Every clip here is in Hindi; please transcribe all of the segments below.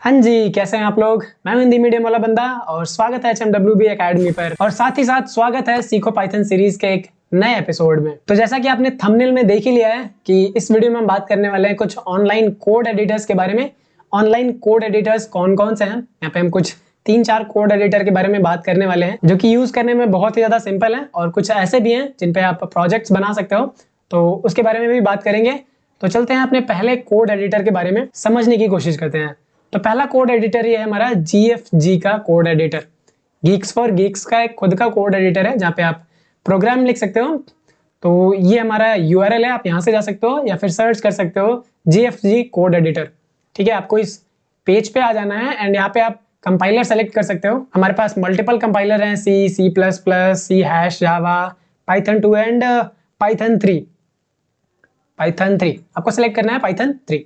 हाँ जी, कैसे हैं आप लोग। मैं हूं हिंदी मीडियम वाला बंदा और स्वागत है HMWB एकेडमी पर और साथ ही साथ स्वागत है सीखो पाइथन सीरीज के एक नए एपिसोड में। तो जैसा कि आपने थंबनेल में देख ही लिया है कि इस वीडियो में हम बात करने वाले हैं कुछ ऑनलाइन कोड एडिटर्स के बारे में। ऑनलाइन कोड एडिटर्स कौन कौन से हैं, यहाँ पे हम कुछ 3-4 कोड एडिटर के बारे में बात करने वाले हैं जो कि यूज करने में बहुत ही ज्यादा सिंपल है और कुछ ऐसे भी हैं जिन पे आप प्रोजेक्ट्स बना सकते हो, तो उसके बारे में भी बात करेंगे। तो चलते हैं अपने पहले कोड एडिटर के बारे में समझने की कोशिश करते हैं। तो पहला कोड एडिटर ये है हमारा GFG का code editor. Geeks for Geeks का एक खुद का कोड एडिटर है जहाँ पे आप प्रोग्राम लिख सकते हो। तो ये हमारा URL है, आप यहाँ से जा सकते हो या फिर सर्च कर सकते हो GFG कोड एडिटर। ठीक है, आपको इस पेज पे आ जाना है एंड यहाँ पे आप कंपाइलर सेलेक्ट कर सकते हो। हमारे पास मल्टीपल कंपाइलर हैं, C++, C#, Java, Python 2 and Python 3। आपको सेलेक्ट करना है पाइथन 3।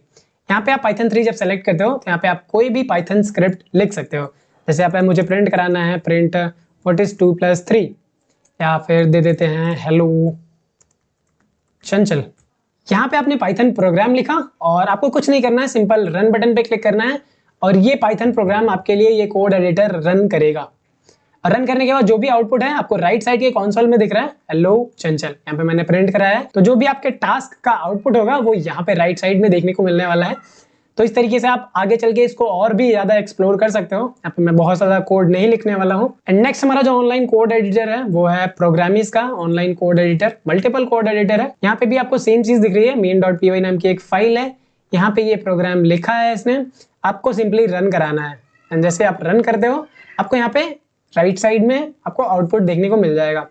यहाँ पे आप पाइथन 3 जब सेलेक्ट करते हो तो यहाँ पे आप कोई भी पाइथन स्क्रिप्ट लिख सकते हो। जैसे यहाँ पे मुझे प्रिंट कराना है, प्रिंट व्हाट इज 2 + 3, या फिर दे देते हैं हेलो चंचल। यहाँ पे आपने पाइथन प्रोग्राम लिखा और आपको कुछ नहीं करना है, सिंपल रन बटन पे क्लिक करना है और ये पाइथन प्रोग्राम आपके लिए ये कोड एडिटर रन करेगा। रन करने के बाद जो भी आउटपुट है आपको राइट साइड के कंसोल में दिख रहा है हेलो चंचल। यहाँ पे मैंने प्रिंट कराया है, तो जो भी आपके टास्क का आउटपुट होगा वो यहाँ पे राइट साइड में देखने को मिलने वाला है। तो इस तरीके से आप आगे चल के इसको और भी ज्यादा एक्सप्लोर कर सकते हो। यहाँ पे मैं बहुत ज्यादा कोड नहीं लिखने वाला हूँ। एंड नेक्स्ट हमारा जो ऑनलाइन कोड एडिटर है वो है प्रोग्रामिज का online code editor, multiple code editor है। यहाँ पे भी आपको सेम चीज दिख रही है, main.py नाम की एक फाइल है। यहाँ पे ये प्रोग्राम लिखा है इसने, आपको सिंपली रन कराना है। एंड जैसे आप रन करते हो आपको यहाँ पे राइट साइड में आपको आउटपुट देखने को मिल जाएगा।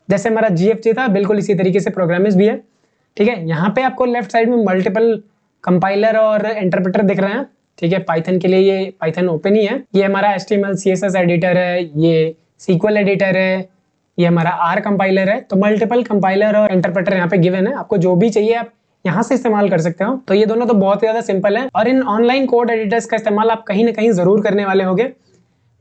जैसे हमारा GFG था बिल्कुल इसी तरीके से प्रोग्रामिज भी है। ठीक है, यहाँ पे आपको लेफ्ट साइड में मल्टीपल कंपाइलर और इंटरप्रेटर दिख रहे हैं। ठीक है, पाइथन के लिए ये पाइथन ओपन ही है। ये हमारा HTML CSS एडिटर है, ये SQL एडिटर है, ये हमारा R कंपाइलर है। तो मल्टीपल कंपाइलर और इंटरप्रेटर यहाँ पे गिवन है, आपको जो भी चाहिए आप यहाँ से इस्तेमाल कर सकते हो। तो ये दोनों तो बहुत ज्यादा सिंपल है और इन ऑनलाइन कोड एडिटर्स का इस्तेमाल आप कहीं ना कहीं जरूर करने वाले होंगे।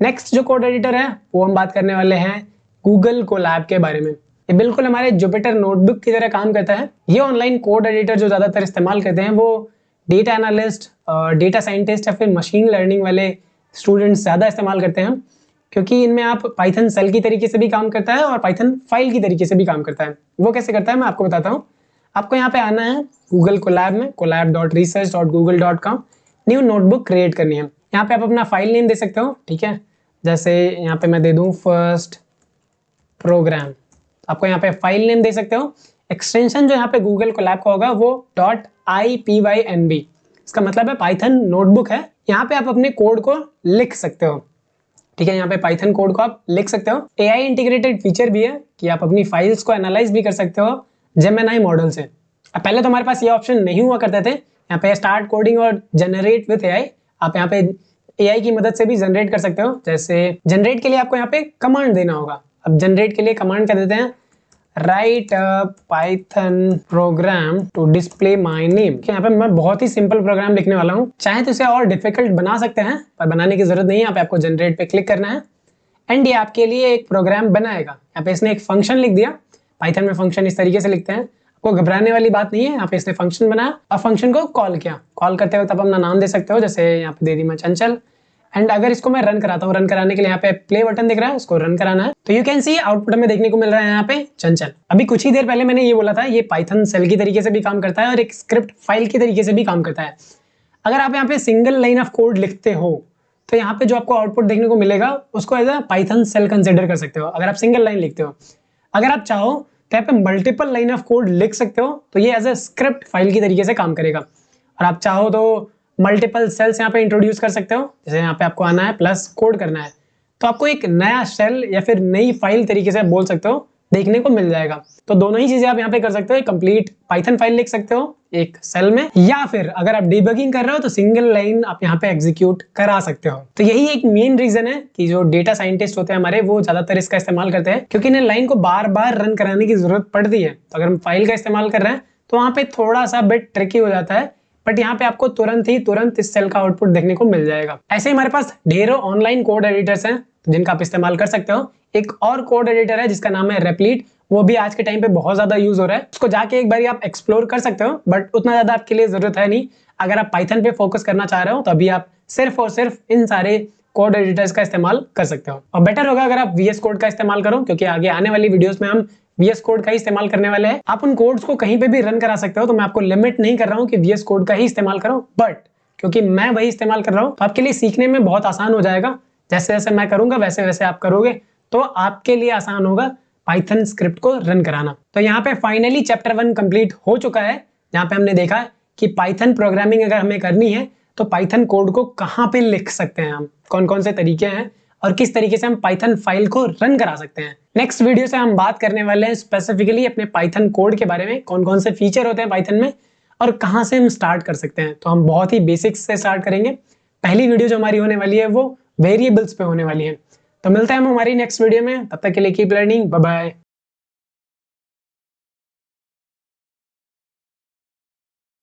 नेक्स्ट जो कोड एडिटर है वो हम बात करने वाले हैं गूगल कोलैब के बारे में। ये बिल्कुल हमारे जुपिटर नोटबुक की तरह काम करता है। ये ऑनलाइन कोड एडिटर जो ज्यादातर इस्तेमाल करते हैं वो डेटा एनालिस्ट, डेटा साइंटिस्ट या फिर मशीन लर्निंग वाले स्टूडेंट्स ज्यादा इस्तेमाल करते हैं, क्योंकि इनमें आप पाइथन सेल की तरीके से भी काम करता है और पाइथन फाइल की तरीके से भी काम करता है। वो कैसे करता है मैं आपको बताता हूँ। आपको यहाँ पे आना है गूगल कोलैब में, collab.research.google.com, न्यू नोटबुक क्रिएट करनी है। यहाँ पे आप अपना फाइल नेम दे सकते हो। ठीक है, जैसे यहाँ पे मैं दे दूं फर्स्ट प्रोग्राम। आपको यहाँ पे फाइल नेम दे सकते हो। एक्सटेंशन जो यहाँ पे गूगल कोलैब का होगा वो .ipynb, इसका मतलब है पाइथन नोटबुक है। यहाँ पे आप अपने कोड को लिख सकते हो। ठीक है, यहाँ पे पाइथन कोड को आप लिख सकते हो। AI इंटीग्रेटेड फीचर भी है कि आप अपनी फाइल्स को एनालाइज भी कर सकते हो जेमिनी मॉडल से। अब पहले तो हमारे पास ये ऑप्शन नहीं हुआ करते थे। यहाँ पे स्टार्ट कोडिंग और जनरेट विथ AI, आप यहाँ पे AI की मदद से भी जनरेट कर सकते हो। जैसे जनरेट के लिए आपको यहाँ पे कमांड देना होगा। अब जनरेट के लिए कमांड क्या देते हैं, write a Python program to display my name. यहाँ पे मैं बहुत ही सिंपल प्रोग्राम लिखने वाला हूँ, चाहे तो इसे और डिफिकल्ट बना सकते हैं पर बनाने की जरूरत नहीं है। यहाँ पे आपको जनरेट पे क्लिक करना है एंड ये आपके लिए एक प्रोग्राम बनाएगा। यहाँ पे इसने एक फंक्शन लिख दिया। पाइथन में फंक्शन इस तरीके से लिखते हैं, आपको घबराने वाली बात नहीं है। यहाँ पे इसने फंक्शन बनाया और फंक्शन को कॉल किया। कॉल करते वक्त आप अपना नाम दे सकते हो, जैसे यहाँ पे दे दी मैं चंचल। एंड अगर इसको मैं रन कराता हूँ, रन कराने के लिए यहाँ पे प्ले बटन दिख रहा है, इसको रन कराना है। तो यू कैन सी आउटपुट में देखने को मिल रहा है यहाँ पे चंचल। अभी कुछ ही देर पहले मैंने ये बोला था ये पाइथन सेल की तरीके से भी काम करता है और एक स्क्रिप्ट फाइल की तरीके से भी काम करता है। अगर आप यहाँ पे सिंगल लाइन ऑफ कोड लिखते हो तो यहाँ पे जो आपको आउटपुट देखने को मिलेगा उसको as a Python cell consider कर सकते हो, अगर आप सिंगल लाइन लिखते हो। अगर आप चाहो तो यहाँ पे मल्टीपल लाइन ऑफ कोड लिख सकते हो, तो ये एज अ स्क्रिप्ट फाइल की तरीके से काम करेगा। और आप चाहो तो मल्टीपल सेल्स यहाँ पे इंट्रोड्यूस कर सकते हो। जैसे यहाँ पे आपको आना है प्लस कोड करना है, तो आपको एक नया सेल या फिर नई फाइल तरीके से बोल सकते हो देखने को मिल जाएगा। तो दोनों ही चीजें आप यहाँ पे कर सकते हो, कंप्लीट पाइथन फाइल लिख सकते हो एक सेल में, या फिर अगर आप डिबगिंग कर रहे हो तो सिंगल लाइन आप यहाँ पे एग्जीक्यूट करा सकते हो। तो यही एक मेन रीजन है कि जो डेटा साइंटिस्ट होते हैं हमारे वो ज्यादातर इसका इस्तेमाल करते हैं, क्योंकि इन्हें लाइन को बार बार रन कराने की जरूरत पड़ती है। तो अगर हम फाइल का इस्तेमाल कर रहे हैं तो वहां पे थोड़ा सा बिट ट्रिकी हो जाता है, बट यहाँ पे आपको तुरंत इस सेल का आउटपुट देखने को मिल जाएगा। ऐसे ही हमारे पास ढेरों ऑनलाइन कोड एडिटर्स हैं जिनका आप इस्तेमाल कर सकते हो। एक और कोड एडिटर है जिसका नाम है रेप्लिट, वो भी आज के टाइम पे बहुत ज्यादा यूज हो रहा है। उसको जाके एक बार आप एक्सप्लोर कर सकते हो, बट उतना ज्यादा आपके लिए जरूरत है नहीं। अगर आप पाइथन पे फोकस करना चाह रहे हो तो अभी आप सिर्फ और सिर्फ इन सारे कोड एडिटर्स का इस्तेमाल कर सकते हो। और बेटर होगा अगर आप VS कोड का इस्तेमाल करो, क्योंकि आगे आने वाली वीडियोस में हम VS कोड का ही इस्तेमाल करने वाले हैं। आप उन कोड्स को कहीं पे भी रन करा सकते हो, तो मैं आपको लिमिट नहीं कर रहा हूँ कि VS कोड का ही इस्तेमाल करो, बट क्योंकि मैं वही इस्तेमाल कर रहा हूँ तो आपके लिए सीखने में बहुत आसान हो जाएगा। जैसे जैसे मैं करूंगा वैसे वैसे आप करोगे तो आपके लिए आसान होगा पाइथन स्क्रिप्ट को रन कराना। तो यहाँ पे फाइनली चैप्टर 1 कंप्लीट हो चुका है, जहाँ पे हमने देखा कि पाइथन प्रोग्रामिंग अगर हमें करनी है तो पाइथन कोड को कहाँ पे लिख सकते हैं हम, कौन कौन से तरीके हैं और किस तरीके से हम पाइथन फाइल को रन करा सकते हैं। नेक्स्ट वीडियो से हम बात करने वाले हैं स्पेसिफिकली अपने पाइथन कोड के बारे में, कौन कौन से फीचर होते हैं पाइथन में और कहाँ से हम स्टार्ट कर सकते हैं। तो हम बहुत ही बेसिक्स से स्टार्ट करेंगे। पहली वीडियो जो हमारी होने वाली है वो वेरिएबल्स पे होने वाली है। तो मिलते हैं हम हमारी नेक्स्ट वीडियो में, तब तक के लिए कीप लर्निंग, बाय बाय।